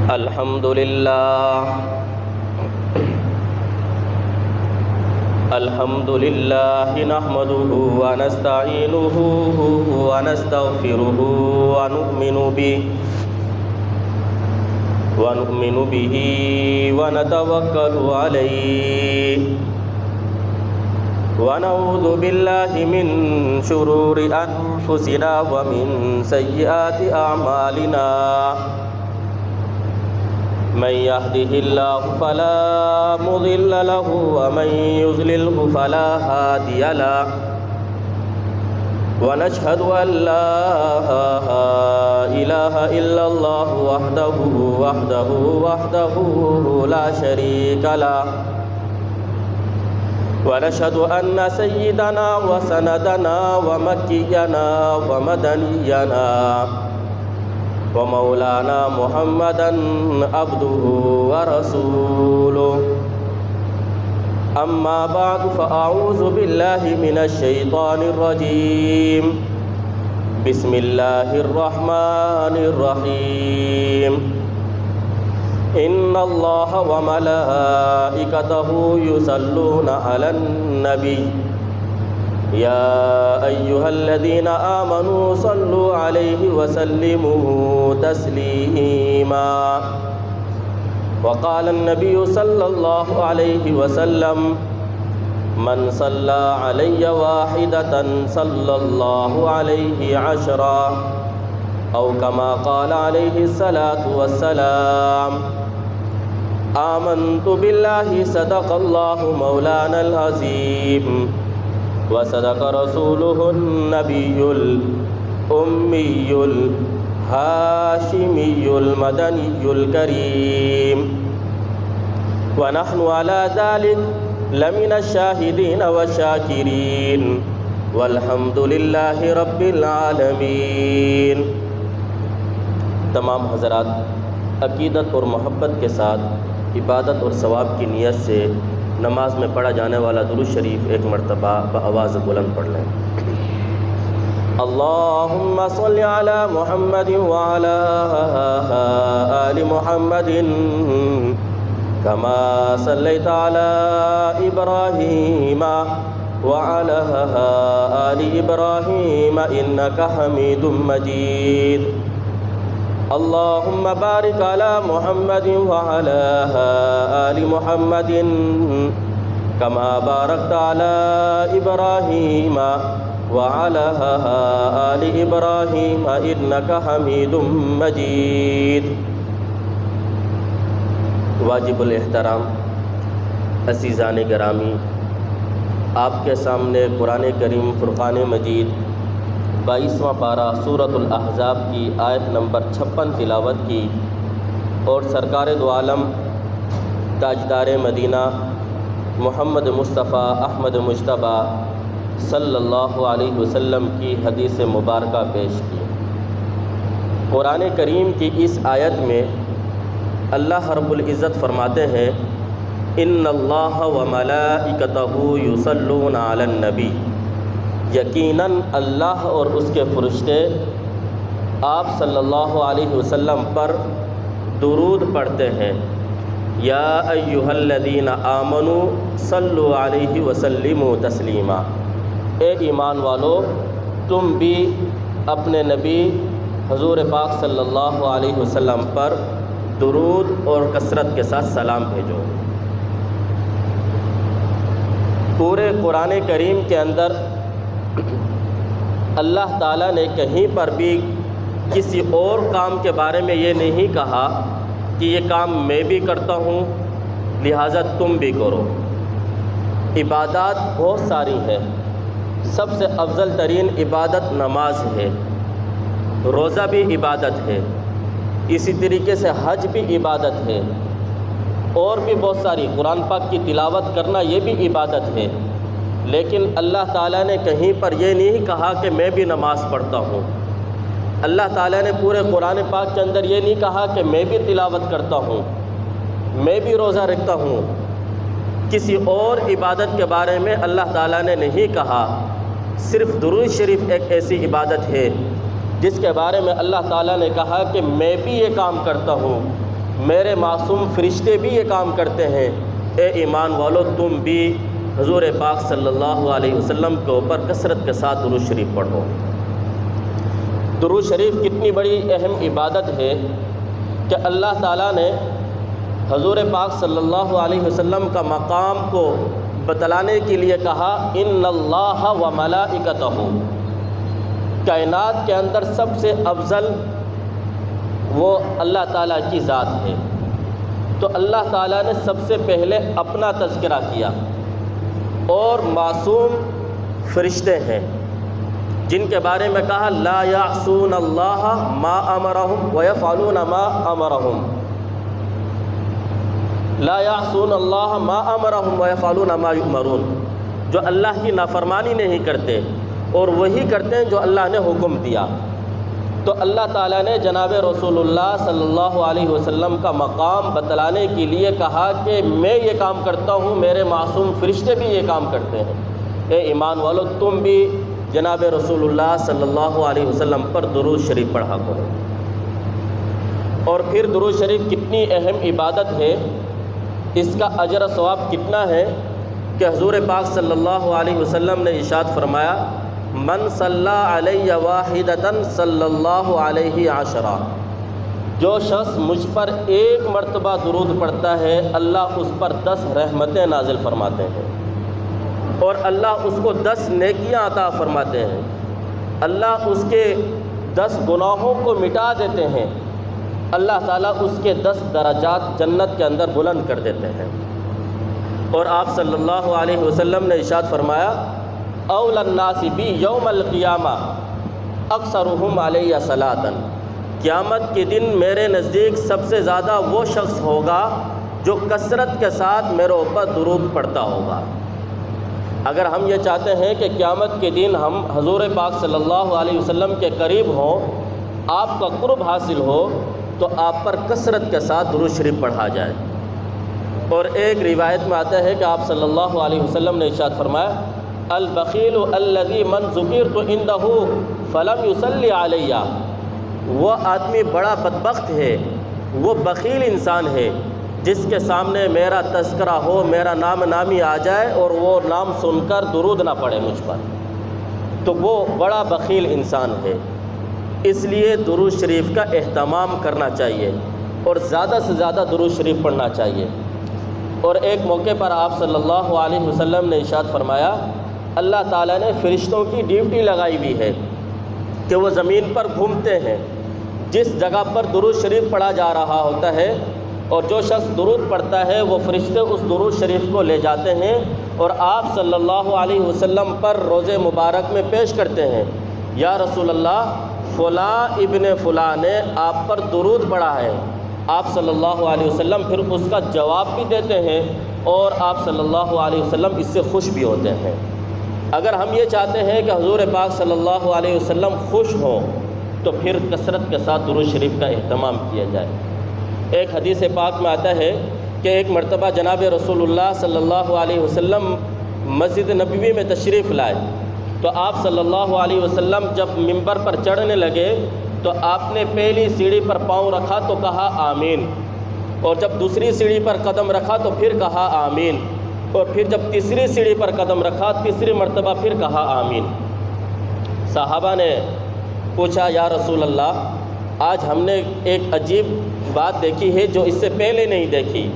الحمد لله نحمده ونستعينه ونستغفره ونؤمن به ونتوكل عليه ونعوذ بالله من شرور أنفسنا ومن سيئات أعمالنا من يهده الله فلا مضل له ومن يضلله فلا هادي له ونشهد أن لا إله إلا الله وحده لا شريك له ونشهد أن سيدنا وسندنا ومكينا ومدنينا ومولانا محمدا عبده ورسوله أما بعد فأعوذ بالله من الشيطان الرجيم بسم الله الرحمن الرحيم إن الله وملائكته يصلون على النبي يا أيها الذين آمنوا صلوا عليه وسلموا تسليما وقال النبي صلى الله عليه وسلم من صلى علي واحدة صلى الله عليه عشرا أو كما قال عليه الصلاة والسلام آمنت بالله صدق الله مولانا العظيم وصدق رسوله النبي الأمي الهاشمي المدني الكريم ونحن على ذلك لمن الشاهدين والشاكرين والحمد لله رب العالمين۔ تمام حضرات عقیدت اور محبت کے ساتھ عبادت اور ثواب کی نیت سے نماز میں پڑھا جانے والا درود شریف ایک مرتبہ بآواز بلند پڑھ لیں۔ اللہم صل علی محمد وعلی آل محمد کما صلیت علی ابراہیم وعلی آل ابراہیم انک حمید مجید۔ اللہم بارک علی محمد وعلی آل محمد کما بارکت علی ابراہیم وعلی آل ابراہیم انک حمید مجید۔ واجب الاحترام عزیزان گرامی، آپ کے سامنے قرآن کریم فرقان مجید 22واں پارہ سورۃ الاحزاب کی آیت نمبر 56 تلاوت کی اور سرکار دو عالم تاجدار مدینہ محمد مصطفیٰ احمد مجتبیٰ صلی اللہ علیہ وسلم کی حدیث مبارکہ پیش کی۔ قرآن کریم کی اس آیت میں اللہ رب العزت فرماتے ہیں ان اللہ وملائکتہ یصلون علی النبی، یقیناً اللہ اور اس کے فرشتے آپ صلی اللہ علیہ وسلم پر درود پڑھتے ہیں۔ یا ایھا الذین آمنوا صلوا علیہ وسلموا تسلیما، اے ایمان والو تم بھی اپنے نبی حضور پاک صلی اللہ علیہ وسلم پر درود اور کثرت کے ساتھ سلام بھیجو۔ پورے قرآن کریم کے اندر اللہ تعالیٰ نے کہیں پر بھی کسی اور کام کے بارے میں یہ نہیں کہا کہ یہ کام میں بھی کرتا ہوں لہٰذا تم بھی کرو۔ عبادات بہت ساری ہیں، سب سے افضل ترین عبادت نماز ہے، روزہ بھی عبادت ہے، اسی طریقے سے حج بھی عبادت ہے، اور بھی بہت ساری قرآن پاک کی تلاوت کرنا یہ بھی عبادت ہے۔ لیکن اللہ تعالیٰ نے کہیں پر یہ نہیں کہا کہ میں بھی نماز پڑھتا ہوں، اللہ تعالیٰ نے پورے قرآن پاک کے اندر یہ نہیں کہا کہ میں بھی تلاوت کرتا ہوں، میں بھی روزہ رکھتا ہوں۔ کسی اور عبادت کے بارے میں اللہ تعالیٰ نے نہیں کہا، صرف درود شریف ایک ایسی عبادت ہے جس کے بارے میں اللہ تعالیٰ نے کہا کہ میں بھی یہ کام کرتا ہوں، میرے معصوم فرشتے بھی یہ کام کرتے ہیں، اے ایمان والو تم بھی حضور پاک صلی اللہ علیہ وسلم کے اوپر کثرت کے ساتھ درود شریف پڑھو۔ درود شریف کتنی بڑی اہم عبادت ہے کہ اللہ تعالیٰ نے حضور پاک صلی اللہ علیہ وسلم کا مقام کو بتلانے کے لیے کہا، ان اللہ و ملائکتہ، کائنات کے اندر سب سے افضل وہ اللہ تعالیٰ کی ذات ہے۔ تو اللہ تعالیٰ نے سب سے پہلے اپنا تذکرہ کیا، اور معصوم فرشتے ہیں جن کے بارے میں کہا لا یعصون اللہ ما امرہم ویفعلون ما امرہم، لا یعصون اللہ ما امرہم ویفعلون ما یؤمرون، جو اللہ کی نافرمانی نہیں کرتے اور وہی کرتے ہیں جو اللہ نے حکم دیا۔ تو اللہ تعالیٰ نے جناب رسول اللہ صلی اللہ علیہ وسلم کا مقام بتلانے کے لیے کہا کہ میں یہ کام کرتا ہوں، میرے معصوم فرشتے بھی یہ کام کرتے ہیں، اے ایمان والو تم بھی جناب رسول اللہ صلی اللہ علیہ وسلم پر درود شریف پڑھا کرو۔ اور پھر درود شریف کتنی اہم عبادت ہے، اس کا اجر و ثواب کتنا ہے کہ حضور پاک صلی اللہ علیہ وسلم نے ارشاد فرمایا، من صلی علیہ واحدۃ صلی اللہ علیہ عشرہ، جو شخص مجھ پر ایک مرتبہ درود پڑھتا ہے اللہ اس پر 10 رحمتیں نازل فرماتے ہیں، اور اللہ اس کو 10 نیکیاں عطا فرماتے ہیں، اللہ اس کے 10 گناہوں کو مٹا دیتے ہیں، اللہ تعالیٰ اس کے 10 درجات جنت کے اندر بلند کر دیتے ہیں۔ اور آپ صلی اللہ علیہ وسلم نے ارشاد فرمایا، اول الناس بی یوم القیامہ اکثرہم علیہ صلاۃ، قیامت کے دن میرے نزدیک سب سے زیادہ وہ شخص ہوگا جو کثرت کے ساتھ میرے اوپر درود پڑھتا ہوگا۔ اگر ہم یہ چاہتے ہیں کہ قیامت کے دن ہم حضور پاک صلی اللہ علیہ وسلم کے قریب ہوں، آپ کا قرب حاصل ہو، تو آپ پر کثرت کے ساتھ درود شریف پڑھا جائے۔ اور ایک روایت میں آتا ہے کہ آپ صلی اللہ علیہ وسلم نے ارشاد فرمایا، البخیل الذی من ذکرت عندہ فلم یصلی علیہ، وہ آدمی بڑا بدبخت ہے، وہ بخیل انسان ہے جس کے سامنے میرا تذکرہ ہو، میرا نام نامی آ جائے اور وہ نام سن کر درود نہ پڑھے مجھ پر، تو وہ بڑا بخیل انسان ہے۔ اس لیے درود شریف کا اہتمام کرنا چاہیے اور زیادہ سے زیادہ درود شریف پڑھنا چاہیے۔ اور ایک موقع پر آپ صلی اللہ علیہ وسلم نے ارشاد فرمایا، اللہ تعالیٰ نے فرشتوں کی ڈیوٹی لگائی ہوئی ہے کہ وہ زمین پر گھومتے ہیں، جس جگہ پر درود شریف پڑھا جا رہا ہوتا ہے اور جو شخص درود پڑھتا ہے وہ فرشتے اس درود شریف کو لے جاتے ہیں اور آپ صلی اللہ علیہ وسلم پر روضے مبارک میں پیش کرتے ہیں، یا رسول اللہ فلاں ابن فلاں نے آپ پر درود پڑھا ہے۔ آپ صلی اللہ علیہ وسلم پھر اس کا جواب بھی دیتے ہیں اور آپ صلی اللہ علیہ وسلم اس سے خوش بھی ہوتے ہیں۔ اگر ہم یہ چاہتے ہیں کہ حضور پاک صلی اللہ علیہ وسلم خوش ہوں تو پھر کثرت کے ساتھ درود شریف کا اہتمام کیا جائے۔ ایک حدیث پاک میں آتا ہے کہ ایک مرتبہ جناب رسول اللہ صلی اللہ علیہ وسلم مسجد نبوی میں تشریف لائے، تو آپ صلی اللہ علیہ وسلم جب ممبر پر چڑھنے لگے تو آپ نے پہلی سیڑھی پر پاؤں رکھا تو کہا آمین، اور جب دوسری سیڑھی پر قدم رکھا تو پھر کہا آمین، اور پھر جب تیسری سیڑھی پر قدم رکھا تیسری مرتبہ پھر کہا آمین۔ صحابہ نے پوچھا، یا رسول اللہ آج ہم نے ایک عجیب بات دیکھی ہے جو اس سے پہلے نہیں دیکھی،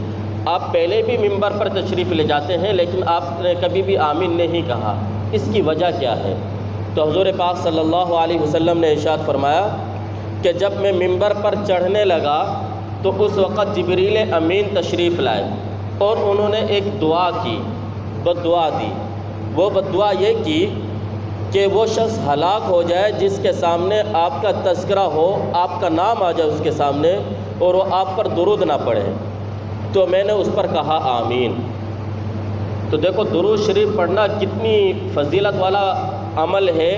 آپ پہلے بھی ممبر پر تشریف لے جاتے ہیں لیکن آپ نے کبھی بھی آمین نہیں کہا، اس کی وجہ کیا ہے؟ تو حضور پاک صلی اللہ علیہ وسلم نے ارشاد فرمایا کہ جب میں ممبر پر چڑھنے لگا تو اس وقت جبریل امین تشریف لائے اور انہوں نے ایک دعا کی، بد دعا دی۔ وہ بد دعا یہ کی کہ وہ شخص ہلاک ہو جائے جس کے سامنے آپ کا تذکرہ ہو، آپ کا نام آ جائے اس کے سامنے اور وہ آپ پر درود نہ پڑھے۔ تو میں نے اس پر کہا آمین۔ تو دیکھو درود شریف پڑھنا کتنی فضیلت والا عمل ہے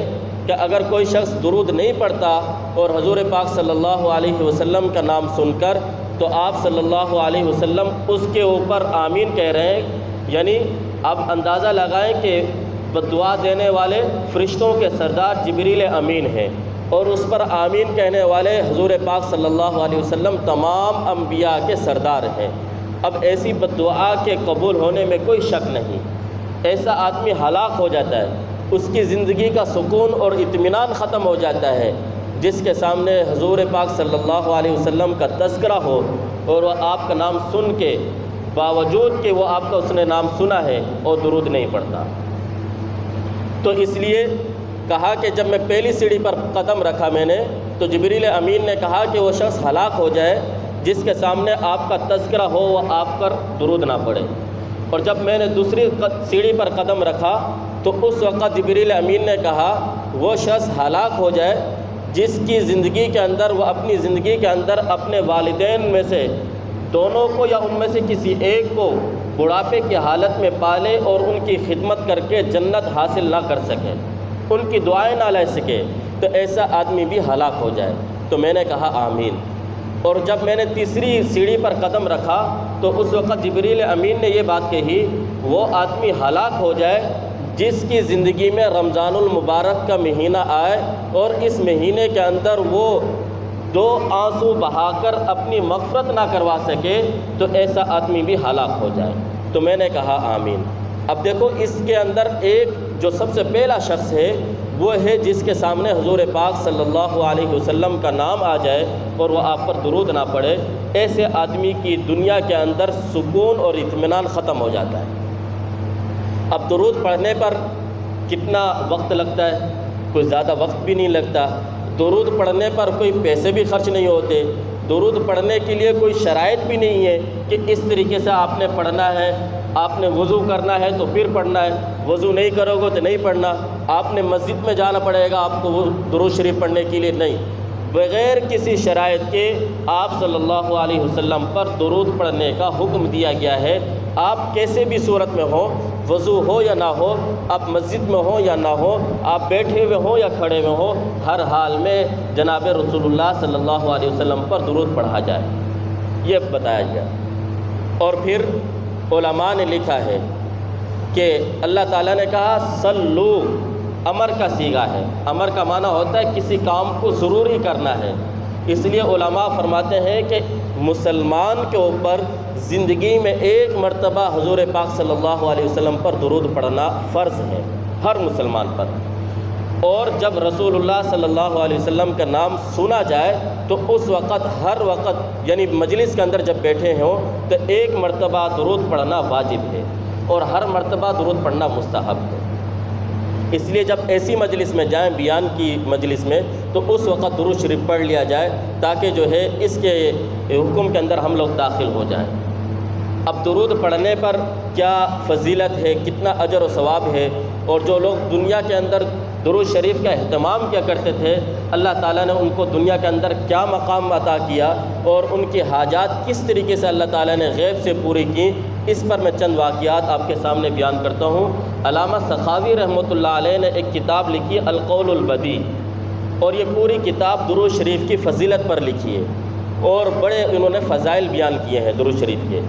کہ اگر کوئی شخص درود نہیں پڑھتا اور حضور پاک صلی اللہ علیہ وسلم کا نام سن کر تو آپ صلی اللہ علیہ وسلم اس کے اوپر آمین کہہ رہے ہیں، یعنی آپ اندازہ لگائیں کہ بددعا دینے والے فرشتوں کے سردار جبریل امین ہیں، اور اس پر آمین کہنے والے حضور پاک صلی اللہ علیہ وسلم تمام انبیاء کے سردار ہیں۔ اب ایسی بد دعا کے قبول ہونے میں کوئی شک نہیں۔ ایسا آدمی ہلاک ہو جاتا ہے، اس کی زندگی کا سکون اور اطمینان ختم ہو جاتا ہے جس کے سامنے حضور پاک صلی اللہ علیہ وسلم کا تذکرہ ہو اور وہ آپ کا نام سن کے باوجود کہ وہ آپ کا اس نے نام سنا ہے اور درود نہیں پڑھتا۔ تو اس لیے کہا کہ جب میں پہلی سیڑھی پر قدم رکھا میں نے تو جبریل امین نے کہا کہ وہ شخص ہلاک ہو جائے جس کے سامنے آپ کا تذکرہ ہو، وہ آپ پر درود نہ پڑے۔ اور جب میں نے دوسری سیڑھی پر قدم رکھا تو اس وقت جبریل امین نے کہا وہ شخص ہلاک ہو جائے جس کی زندگی کے اندر وہ اپنی زندگی کے اندر اپنے والدین میں سے دونوں کو یا ان میں سے کسی ایک کو بڑھاپے کی حالت میں پالے اور ان کی خدمت کر کے جنت حاصل نہ کر سکے، ان کی دعائیں نہ لے سکے، تو ایسا آدمی بھی ہلاک ہو جائے۔ تو میں نے کہا آمین۔ اور جب میں نے تیسری سیڑھی پر قدم رکھا تو اس وقت جبریل امین نے یہ بات کہی وہ آدمی ہلاک ہو جائے جس کی زندگی میں رمضان المبارک کا مہینہ آئے اور اس مہینے کے اندر وہ 2 آنسو بہا کر اپنی مغفرت نہ کروا سکے، تو ایسا آدمی بھی ہلاک ہو جائے۔ تو میں نے کہا آمین۔ اب دیکھو اس کے اندر ایک جو سب سے پہلا شخص ہے وہ ہے جس کے سامنے حضور پاک صلی اللہ علیہ وسلم کا نام آ جائے اور وہ آپ پر درود نہ پڑے، ایسے آدمی کی دنیا کے اندر سکون اور اطمینان ختم ہو جاتا ہے۔ اب درود پڑھنے پر کتنا وقت لگتا ہے؟ کوئی زیادہ وقت بھی نہیں لگتا۔ درود پڑھنے پر کوئی پیسے بھی خرچ نہیں ہوتے۔ درود پڑھنے کے لیے کوئی شرائط بھی نہیں ہے کہ اس طریقے سے آپ نے پڑھنا ہے، آپ نے وضو کرنا ہے تو پھر پڑھنا ہے، وضو نہیں کرو گے تو نہیں پڑھنا، آپ نے مسجد میں جانا پڑے گا آپ کو درود شریف پڑھنے کے لیے، نہیں، بغیر کسی شرائط کے آپ صلی اللہ علیہ وسلم پر درود پڑھنے کا حکم دیا گیا ہے۔ آپ کیسے بھی صورت میں ہوں، وضو ہو یا نہ ہو، آپ مسجد میں ہوں یا نہ ہو، آپ بیٹھے ہوئے ہوں یا کھڑے ہوئے ہوں، ہر حال میں جناب رسول اللہ صلی اللہ علیہ وسلم پر درود پڑھا جائے، یہ بتایا گیا۔ اور پھر علماء نے لکھا ہے کہ اللہ تعالیٰ نے کہا صلو، امر کا صیغہ ہے، امر کا معنی ہوتا ہے کسی کام کو ضروری کرنا ہے، اس لیے علماء فرماتے ہیں کہ مسلمان کے اوپر زندگی میں ایک مرتبہ حضور پاک صلی اللہ علیہ وسلم پر درود پڑھنا فرض ہے ہر مسلمان پر۔ اور جب رسول اللہ صلی اللہ علیہ وسلم کا نام سنا جائے تو اس وقت ہر وقت یعنی مجلس کے اندر جب بیٹھے ہوں تو ایک مرتبہ درود پڑھنا واجب ہے اور ہر مرتبہ درود پڑھنا مستحب ہے۔ اس لیے جب ایسی مجلس میں جائیں، بیان کی مجلس میں، تو اس وقت درود شریف پڑھ لیا جائے تاکہ جو ہے اس کے حکم کے اندر ہم لوگ داخل ہو جائیں۔ اب درود پڑھنے پر کیا فضیلت ہے، کتنا اجر و ثواب ہے، اور جو لوگ دنیا کے اندر درود شریف کا اہتمام کیا کرتے تھے اللہ تعالیٰ نے ان کو دنیا کے اندر کیا مقام عطا کیا اور ان کی حاجات کس طریقے سے اللہ تعالیٰ نے غیب سے پوری کی، اس پر میں چند واقعات آپ کے سامنے بیان کرتا ہوں۔ علامہ سخاوی رحمۃ اللہ علیہ نے ایک کتاب لکھی القول البدیع، اور یہ پوری کتاب درود شریف کی فضیلت پر لکھی ہے اور بڑے انہوں نے فضائل بیان کیے ہیں درود شریف کے۔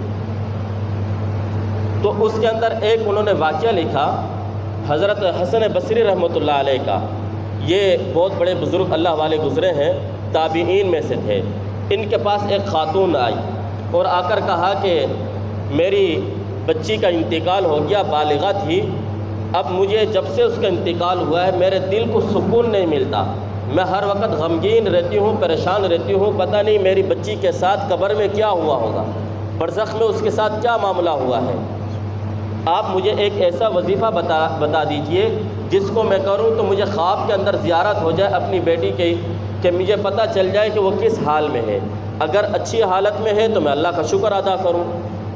تو اس کے اندر ایک انہوں نے واقعہ لکھا حضرت حسن بصری رحمۃ اللہ علیہ کا۔ یہ بہت بڑے بزرگ اللہ والے گزرے ہیں، تابعین میں سے تھے۔ ان کے پاس ایک خاتون آئی اور آ کر کہا کہ میری بچی کا انتقال ہو گیا، بالغہ تھی، اب مجھے جب سے اس کا انتقال ہوا ہے میرے دل کو سکون نہیں ملتا، میں ہر وقت غمگین رہتی ہوں، پریشان رہتی ہوں، پتہ نہیں میری بچی کے ساتھ قبر میں کیا ہوا ہوگا، برزخ میں اس کے ساتھ کیا معاملہ ہوا ہے۔ آپ مجھے ایک ایسا وظیفہ بتا دیجئے جس کو میں کروں تو مجھے خواب کے اندر زیارت ہو جائے اپنی بیٹی کی، کہ مجھے پتہ چل جائے کہ وہ کس حال میں ہے، اگر اچھی حالت میں ہے تو میں اللہ کا شکر ادا کروں،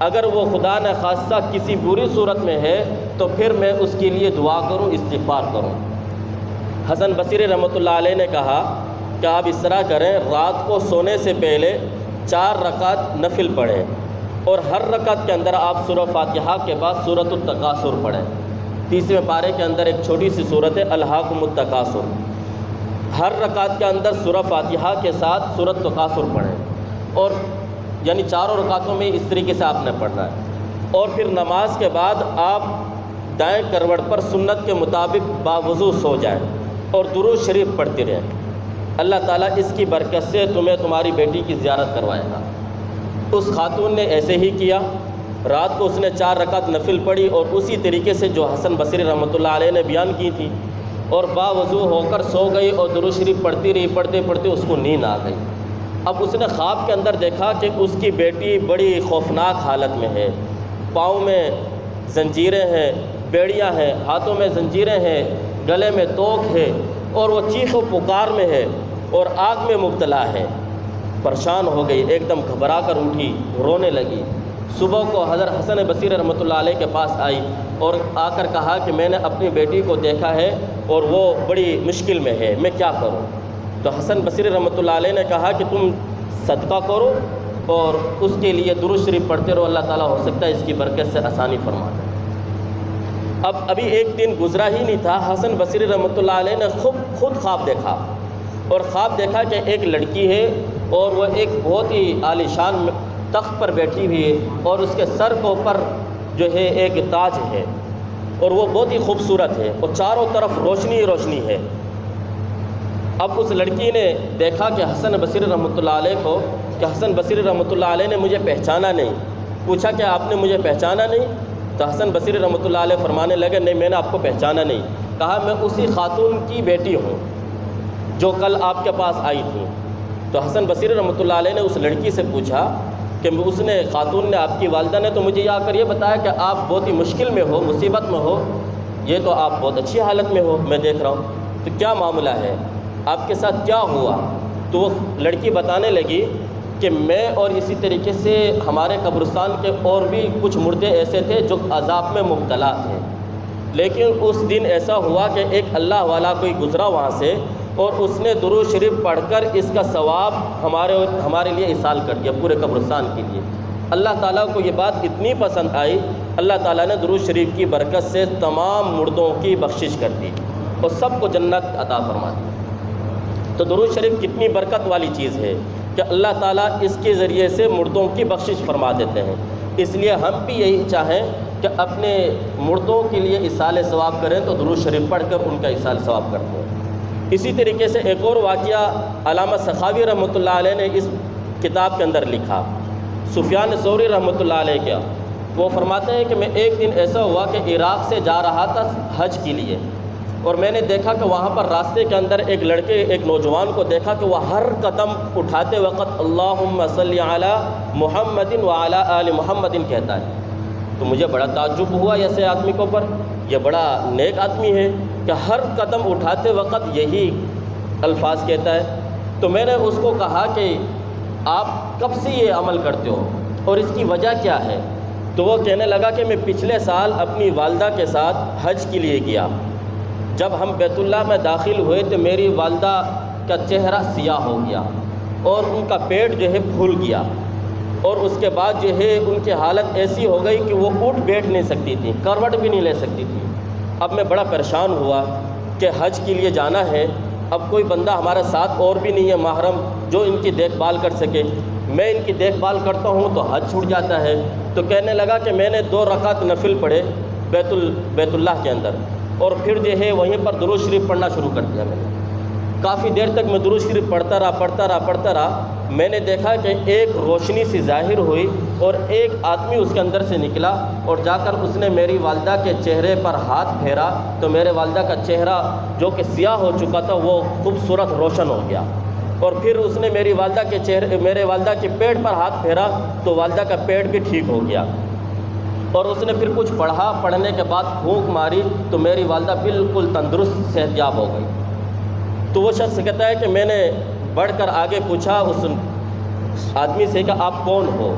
اگر وہ خدا نہ خواستہ کسی بری صورت میں ہے تو پھر میں اس کے لیے دعا کروں، استغفار کروں۔ حسن بصری رحمۃ اللہ علیہ نے کہا کہ آپ اس طرح کریں، رات کو سونے سے پہلے 4 رکعت نفل پڑھیں اور ہر رکعت کے اندر آپ سورہ فاتحہ کے بعد سورۃ التکاثر پڑھیں۔ 30ویں پارے کے اندر ایک چھوٹی سی سورت ہے الہاکم التکاثر، ہر رکعت کے اندر سورہ فاتحہ کے ساتھ سورۃ التکاثر پڑھیں، اور یعنی 4 رکعتوں میں اس طریقے سے آپ نے پڑھنا ہے۔ اور پھر نماز کے بعد آپ دائیں کروٹ پر سنت کے مطابق باوضو سو جائیں اور درود شریف پڑھتے رہیں۔ اللہ تعالیٰ اس کی برکت سے تمہیں تمہاری بیٹی کی زیارت کروائے گا۔ اس خاتون نے ایسے ہی کیا، رات کو اس نے 4 رکعت نفل پڑھی اور اسی طریقے سے جو حسن بصری رحمۃ اللہ علیہ نے بیان کی تھی، اور باوضو ہو کر سو گئی اور درود شریف پڑھتی رہی، پڑھتے پڑھتے اس کو نیند آ گئی۔ اب اس نے خواب کے اندر دیکھا کہ اس کی بیٹی بڑی خوفناک حالت میں ہے، پاؤں میں زنجیریں ہیں، بیڑیاں ہیں، ہاتھوں میں زنجیریں ہیں، گلے میں توق ہے، اور وہ چیخ و پکار میں ہے اور آگ میں مبتلا ہے۔ پریشان ہو گئی، ایک دم گھبرا کر اٹھی، رونے لگی۔ صبح کو حضرت حسن بصری رحمۃ اللہ علیہ کے پاس آئی اور آ کر کہا کہ میں نے اپنی بیٹی کو دیکھا ہے اور وہ بڑی مشکل میں ہے، میں کیا کروں؟ تو حسن بصری رحمۃ اللہ علیہ نے کہا کہ تم صدقہ کرو اور اس کے لیے درود شریف پڑھتے رہو، اللہ تعالیٰ ہو سکتا ہے اس کی برکت سے آسانی فرما دے۔ اب ابھی ایک دن گزرا ہی نہیں تھا، حسن بصری رحمۃ اللہ علیہ نے خود خواب دیکھا، اور خواب دیکھا کہ ایک لڑکی ہے اور وہ ایک بہت ہی عالیشان تخت پر بیٹھی ہوئی ہے، اور اس کے سر کے اوپر جو ہے ایک تاج ہے، اور وہ بہت ہی خوبصورت ہے، اور چاروں طرف روشنی ہی روشنی ہے۔ اب اس لڑکی نے دیکھا کہ حسن بصری رحمۃ اللہ علیہ کو، کہ حسن بصری رحمۃ اللہ علیہ نے مجھے پہچانا نہیں۔ پوچھا کہ آپ نے مجھے پہچانا نہیں؟ تو حسن بصری رحمۃ اللہ علیہ فرمانے لگے نہیں، میں نے آپ کو پہچانا نہیں۔ کہا میں اسی خاتون کی بیٹی ہوں جو کل آپ کے پاس آئی تھی۔ تو حسن بصری رحمۃ اللہ علیہ نے اس لڑکی سے پوچھا کہ اس نے خاتون نے، آپ کی والدہ نے تو مجھے یہ آ کر یہ بتایا کہ آپ بہت ہی مشکل میں ہو، مصیبت میں ہو، یہ تو آپ بہت اچھی حالت میں ہو، میں دیکھ رہا ہوں، تو کیا معاملہ ہے، آپ کے ساتھ کیا ہوا؟ تو وہ لڑکی بتانے لگی کہ میں اور اسی طریقے سے ہمارے قبرستان کے اور بھی کچھ مردے ایسے تھے جو عذاب میں مبتلا تھے، لیکن اس دن ایسا ہوا کہ ایک اللہ والا کوئی گزرا وہاں سے، اور اس نے درود شریف پڑھ کر اس کا ثواب ہمارے لیے ایصال کر دیا، پورے قبرستان کے لیے۔ اللہ تعالیٰ کو یہ بات اتنی پسند آئی، اللہ تعالیٰ نے درود شریف کی برکت سے تمام مردوں کی بخشش کر دی اور سب کو جنت عطا فرما دی۔ تو درود شریف کتنی برکت والی چیز ہے کہ اللہ تعالیٰ اس کے ذریعے سے مردوں کی بخشش فرما دیتے ہیں۔ اس لیے ہم بھی یہی چاہیں کہ اپنے مردوں کے لیے ایصال ثواب کریں تو درود شریف پڑھ کر ان کا ایصال ثواب کرتے ہیں۔ اسی طریقے سے ایک اور واقعہ علامہ سخاوی رحمۃ اللہ علیہ نے اس کتاب کے اندر لکھا، سفیان ثوری رحمۃ اللہ علیہ کا، وہ فرماتے ہیں کہ میں ایک دن ایسا ہوا کہ عراق سے جا رہا تھا حج کے لیے، اور میں نے دیکھا کہ وہاں پر راستے کے اندر ایک نوجوان کو دیکھا کہ وہ ہر قدم اٹھاتے وقت اللہم صلی علی محمد وعلی آل محمد کہتا ہے۔ تو مجھے بڑا تعجب ہوا ایسے آدمی کے اوپر، یہ بڑا نیک آدمی ہے کہ ہر قدم اٹھاتے وقت یہی الفاظ کہتا ہے۔ تو میں نے اس کو کہا کہ آپ کب سے یہ عمل کرتے ہو اور اس کی وجہ کیا ہے؟ تو وہ کہنے لگا کہ میں پچھلے سال اپنی والدہ کے ساتھ حج کے لیے گیا، جب ہم بیت اللہ میں داخل ہوئے تو میری والدہ کا چہرہ سیاہ ہو گیا اور ان کا پیٹ جو ہے پھول گیا، اور اس کے بعد جو ہے ان کی حالت ایسی ہو گئی کہ وہ اٹھ بیٹھ نہیں سکتی تھی، کروٹ بھی نہیں لے سکتی تھی۔ اب میں بڑا پریشان ہوا کہ حج کے لیے جانا ہے، اب کوئی بندہ ہمارے ساتھ اور بھی نہیں ہے محرم جو ان کی دیکھ بھال کر سکے، میں ان کی دیکھ بھال کرتا ہوں تو حج چھوٹ جاتا ہے۔ تو کہنے لگا کہ میں نے 2 رکعت نفل پڑھے بیت اللہ کے اندر، اور پھر جو ہے وہیں پر درود شریف پڑھنا شروع کر دیا میں نے۔ کافی دیر تک میں درود شریف پڑھتا رہا۔ میں نے دیکھا کہ ایک روشنی سی ظاہر ہوئی اور ایک آدمی اس کے اندر سے نکلا اور جا کر اس نے میری والدہ کے چہرے پر ہاتھ پھیرا، تو میرے والدہ کا چہرہ جو کہ سیاہ ہو چکا تھا وہ خوبصورت روشن ہو گیا، اور پھر اس نے میرے والدہ کے پیٹ پر ہاتھ پھیرا تو والدہ کا پیٹ بھی ٹھیک ہو گیا، اور اس نے پھر کچھ پڑھنے کے بعد پھونک ماری تو میری والدہ بالکل تندرست صحت یاب ہو گئی۔ تو وہ شخص کہتا ہے کہ میں نے بڑھ کر آگے پوچھا اس آدمی سے کہ آپ کون ہو؟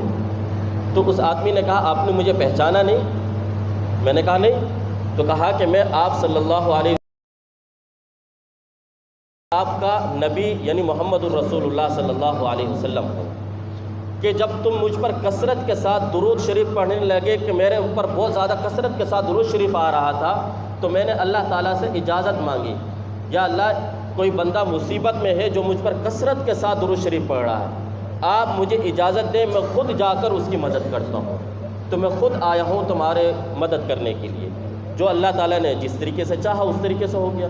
تو اس آدمی نے کہا آپ نے مجھے پہچانا نہیں؟ میں نے کہا نہیں۔ تو کہا کہ میں آپ صلی اللہ علیہ وسلم آپ کا نبی یعنی محمد الرسول اللہ صلی اللہ علیہ وسلم ہوں، کہ جب تم مجھ پر کثرت کے ساتھ درود شریف پڑھنے لگے کہ میرے اوپر بہت زیادہ کثرت کے ساتھ درود شریف آ رہا تھا، تو میں نے اللہ تعالیٰ سے اجازت مانگی، یا اللہ کوئی بندہ مصیبت میں ہے جو مجھ پر کثرت کے ساتھ درود شریف پڑھ رہا ہے، آپ مجھے اجازت دیں میں خود جا کر اس کی مدد کرتا ہوں۔ تو میں خود آیا ہوں تمہارے مدد کرنے کے لیے۔ جو اللہ تعالیٰ نے جس طریقے سے چاہا اس طریقے سے ہو گیا۔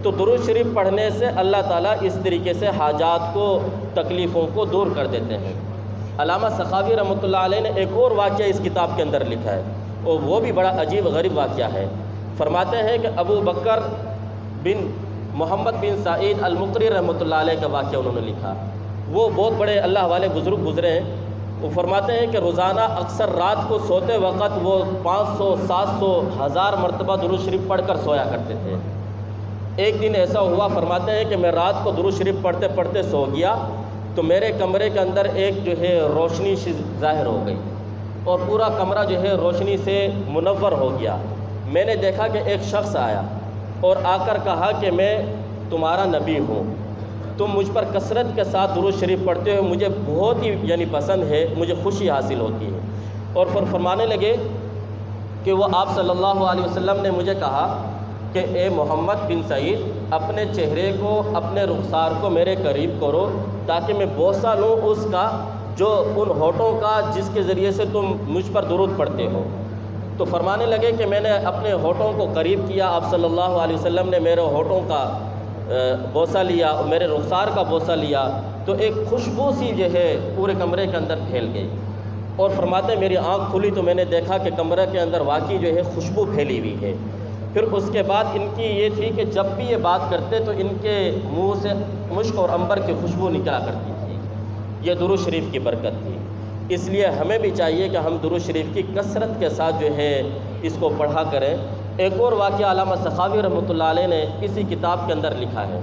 تو درود شریف پڑھنے سے اللہ تعالیٰ اس طریقے سے حاجات کو، تکلیفوں کو دور کر دیتے ہیں۔ علامہ سخاوی رحمۃ اللہ علیہ نے ایک اور واقعہ اس کتاب کے اندر لکھا ہے، اور وہ بھی بڑا عجیب غریب واقعہ ہے۔ فرماتے ہیں کہ ابو بکر بن محمد بن سعید المقری رحمۃ اللہ علیہ کا واقعہ انہوں نے لکھا۔ وہ بہت بڑے اللہ والے بزرگ گزرے ہیں۔ وہ فرماتے ہیں کہ روزانہ اکثر رات کو سوتے وقت وہ 500 700 1000 مرتبہ درود شریف پڑھ کر سویا کرتے تھے۔ ایک دن ایسا ہوا، فرماتے ہیں کہ میں رات کو درود شریف پڑھتے پڑھتے سو گیا، تو میرے کمرے کے اندر ایک جو ہے روشنی ظاہر ہو گئی، اور پورا کمرہ جو ہے روشنی سے منور ہو گیا۔ میں نے دیکھا کہ ایک شخص آیا اور آ کر کہا کہ میں تمہارا نبی ہوں، تم مجھ پر کثرت کے ساتھ درود شریف پڑھتے ہو، مجھے بہت ہی پسند ہے، مجھے خوشی حاصل ہوتی ہے۔ اور پھر فرمانے لگے کہ وہ آپ صلی اللہ علیہ وسلم نے مجھے کہا کہ اے محمد بن سعید، اپنے چہرے کو، اپنے رخسار کو میرے قریب کرو تاکہ میں بوسہ لوں اس کا، جو ان ہونٹوں کا جس کے ذریعے سے تم مجھ پر درود پڑھتے ہو۔ تو فرمانے لگے کہ میں نے اپنے ہونٹوں کو قریب کیا، آپ صلی اللہ علیہ وسلم نے میرے ہونٹوں کا بوسہ لیا، میرے رخسار کا بوسہ لیا، تو ایک خوشبو سی جو ہے پورے کمرے کے اندر پھیل گئی۔ اور فرماتے میری آنکھ کھلی تو میں نے دیکھا کہ کمرے کے اندر واقعی جو ہے خوشبو پھیلی ہوئی ہے۔ پھر اس کے بعد ان کی یہ تھی کہ جب بھی یہ بات کرتے تو ان کے منہ سے مشک اور عنبر کی خوشبو نکلا کرتی تھی۔ یہ درود شریف کی برکت تھی۔ اس لیے ہمیں بھی چاہیے کہ ہم درود شریف کی کثرت کے ساتھ جو ہے اس کو پڑھا کریں۔ ایک اور واقعہ علامہ سخاوی رحمۃ اللہ علیہ نے اسی کتاب کے اندر لکھا ہے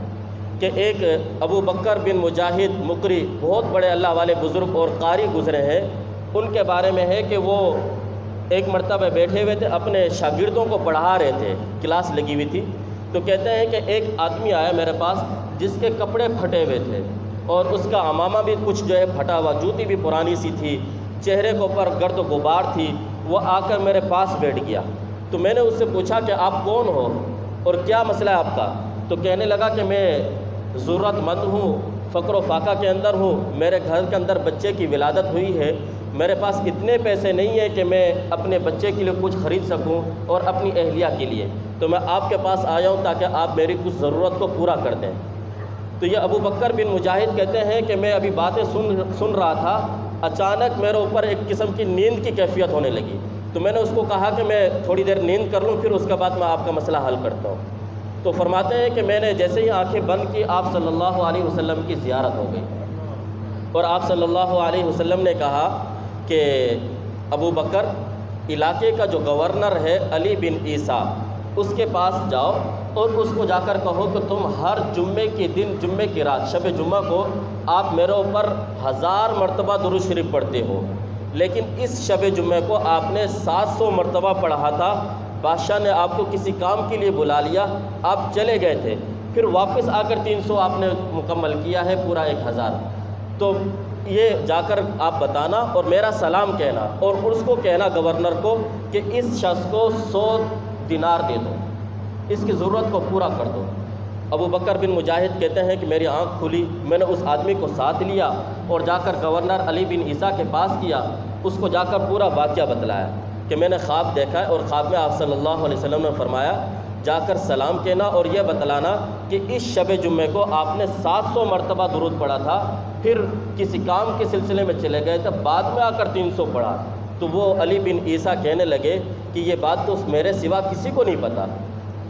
کہ ایک ابو بکر بن مجاہد مقری، بہت بڑے اللہ والے بزرگ اور قاری گزرے ہیں۔ ان کے بارے میں ہے کہ وہ ایک مرتبہ بیٹھے ہوئے تھے، اپنے شاگردوں کو پڑھا رہے تھے، کلاس لگی ہوئی تھی، تو کہتے ہیں کہ ایک آدمی آیا میرے پاس جس کے کپڑے پھٹے ہوئے تھے، اور اس کا عمامہ بھی کچھ جو ہے پھٹا ہوا، جوتی بھی پرانی سی تھی، چہرے کے اوپر گرد و غبار تھی۔ وہ آ کر میرے پاس بیٹھ گیا، تو میں نے اس سے پوچھا کہ آپ کون ہو اور کیا مسئلہ ہے آپ کا؟ تو کہنے لگا کہ میں ضرورت مند ہوں، فقر و فاقہ کے اندر ہوں، میرے گھر کے اندر بچے کی ولادت ہوئی ہے، میرے پاس اتنے پیسے نہیں ہیں کہ میں اپنے بچے کے لیے کچھ خرید سکوں اور اپنی اہلیہ کے لیے، تو میں آپ کے پاس آیا ہوں تاکہ آپ میری کچھ ضرورت کو پورا کر دیں۔ تو یہ ابو بکر بن مجاہد کہتے ہیں کہ میں ابھی باتیں سن رہا تھا، اچانک میرے اوپر ایک قسم کی نیند کی کیفیت ہونے لگی، تو میں نے اس کو کہا کہ میں تھوڑی دیر نیند کر لوں، پھر اس کے بعد میں آپ کا مسئلہ حل کرتا ہوں۔ تو فرماتے ہیں کہ میں نے جیسے ہی آنکھیں بند کی، آپ صلی اللہ علیہ وسلم کی زیارت ہو گئی، اور آپ صلی اللہ علیہ وسلم نے کہا کہ ابو بکر، علاقے کا جو گورنر ہے علی بن عیسیٰ، اس کے پاس جاؤ اور اس کو جا کر کہو کہ تم ہر جمعے کے دن، جمعے کی رات، شب جمعہ کو آپ میرے اوپر 1000 مرتبہ درود شریف پڑھتے ہو، لیکن اس شب جمعہ کو آپ نے 700 مرتبہ پڑھا تھا۔ بادشاہ نے آپ کو کسی کام کے لیے بلا لیا، آپ چلے گئے تھے، پھر واپس آ کر 300 آپ نے مکمل کیا ہے، پورا 1000۔ تو یہ جا کر آپ بتانا اور میرا سلام کہنا، اور اس کو کہنا گورنر کو کہ اس شخص کو 100 دینار دے دو، اس کی ضرورت کو پورا کر دو۔ ابو بکر بن مجاہد کہتے ہیں کہ میری آنکھ کھلی، میں نے اس آدمی کو ساتھ لیا اور جا کر گورنر علی بن عیسیٰ کے پاس کیا، اس کو جا کر پورا واقعہ بتلایا کہ میں نے خواب دیکھا ہے، اور خواب میں آپ صلی اللہ علیہ وسلم نے فرمایا جا کر سلام کہنا اور یہ بتلانا کہ اس شب جمعے کو آپ نے 700 مرتبہ درود پڑھا تھا، پھر کسی کام کے سلسلے میں چلے گئے تھے، بعد میں آ کر 300 پڑھا۔ تو وہ علی بن عیسیٰ کہنے لگے کہ یہ بات تو میرے سوا کسی کو نہیں پتہ،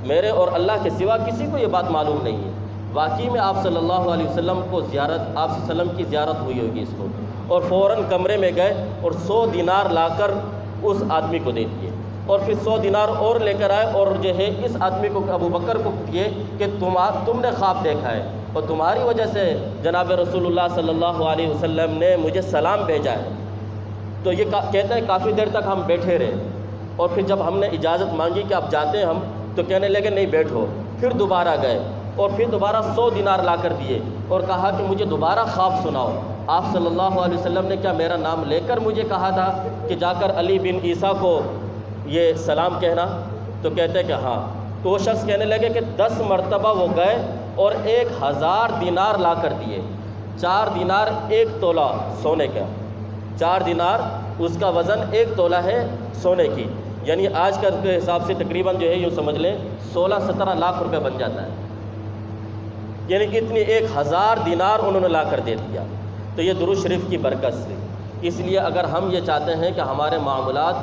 میرے اور اللہ کے سوا کسی کو یہ بات معلوم نہیں ہے۔ واقعی میں آپ صلی اللہ علیہ وسلم کو زیارت، آپ صلی اللہ علیہ وسلم کی زیارت ہوئی ہوگی اس کو، اور فوراً کمرے میں گئے اور 100 دینار لا کر اس آدمی کو دے دیے، اور پھر 100 دینار اور لے کر آئے اور جو ہے اس آدمی کو، ابو بکر کو دیے کہ تم نے خواب دیکھا ہے اور تمہاری وجہ سے جناب رسول اللہ صلی اللہ علیہ وسلم نے مجھے سلام بھیجا ہے۔ تو یہ کہتا ہے کافی دیر تک ہم بیٹھے رہے، اور پھر جب ہم نے اجازت مانگی کہ اب جاتے ہیں ہم، تو کہنے لگے نہیں بیٹھو، پھر دوبارہ گئے اور پھر دوبارہ 100 دینار لا کر دیے اور کہا کہ مجھے دوبارہ خواب سناؤ، آپ صلی اللہ علیہ وسلم نے کیا میرا نام لے کر مجھے کہا تھا کہ جا کر علی بن عیسیٰ کو یہ سلام کہنا؟ تو کہتے کہ ہاں۔ تو وہ شخص کہنے لگے کہ 10 مرتبہ وہ گئے اور 1000 دینار لا کر دیے، 4 دینار 1 تولہ سونے کا، 4 دینار اس کا وزن 1 تولہ ہے سونے کی، یعنی آج کل کے حساب سے تقریباً جو ہے یوں سمجھ لیں 16-17 لاکھ روپے بن جاتا ہے۔ یعنی کہ اتنی 1000 دینار انہوں نے لا کر دے دیا۔ تو یہ درود شریف کی برکت سے، اس لیے اگر ہم یہ چاہتے ہیں کہ ہمارے معاملات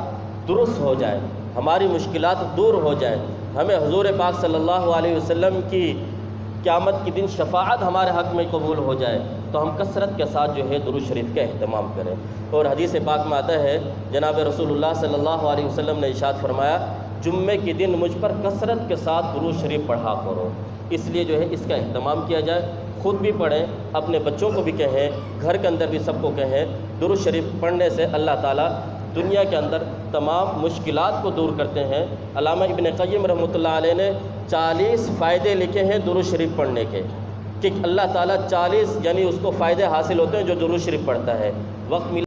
درست ہو جائیں، ہماری مشکلات دور ہو جائیں، ہمیں حضور پاک صلی اللہ علیہ وسلم کی قیامت کے دن شفاعت ہمارے حق میں قبول ہو جائے، تو ہم کثرت کے ساتھ جو ہے درود شریف کا اہتمام کریں۔ اور حدیث پاک میں آتا ہے، جناب رسول اللہ صلی اللہ علیہ وسلم نے ارشاد فرمایا، جمعے کے دن مجھ پر کثرت کے ساتھ درود شریف پڑھا کرو۔ اس لیے جو ہے اس کا اہتمام کیا جائے، خود بھی پڑھیں، اپنے بچوں کو بھی کہیں، گھر کے اندر بھی سب کو کہیں۔ درود شریف پڑھنے سے اللہ تعالیٰ دنیا کے اندر تمام مشکلات کو دور کرتے ہیں۔ علامہ ابن قیم رحمۃ اللہ علیہ نے 40 فائدے لکھے ہیں درود شریف پڑھنے کے، کہ اللہ تعالیٰ 40 یعنی اس کو فائدے حاصل ہوتے ہیں جو درود شریف پڑھتا ہے۔ وقت ملا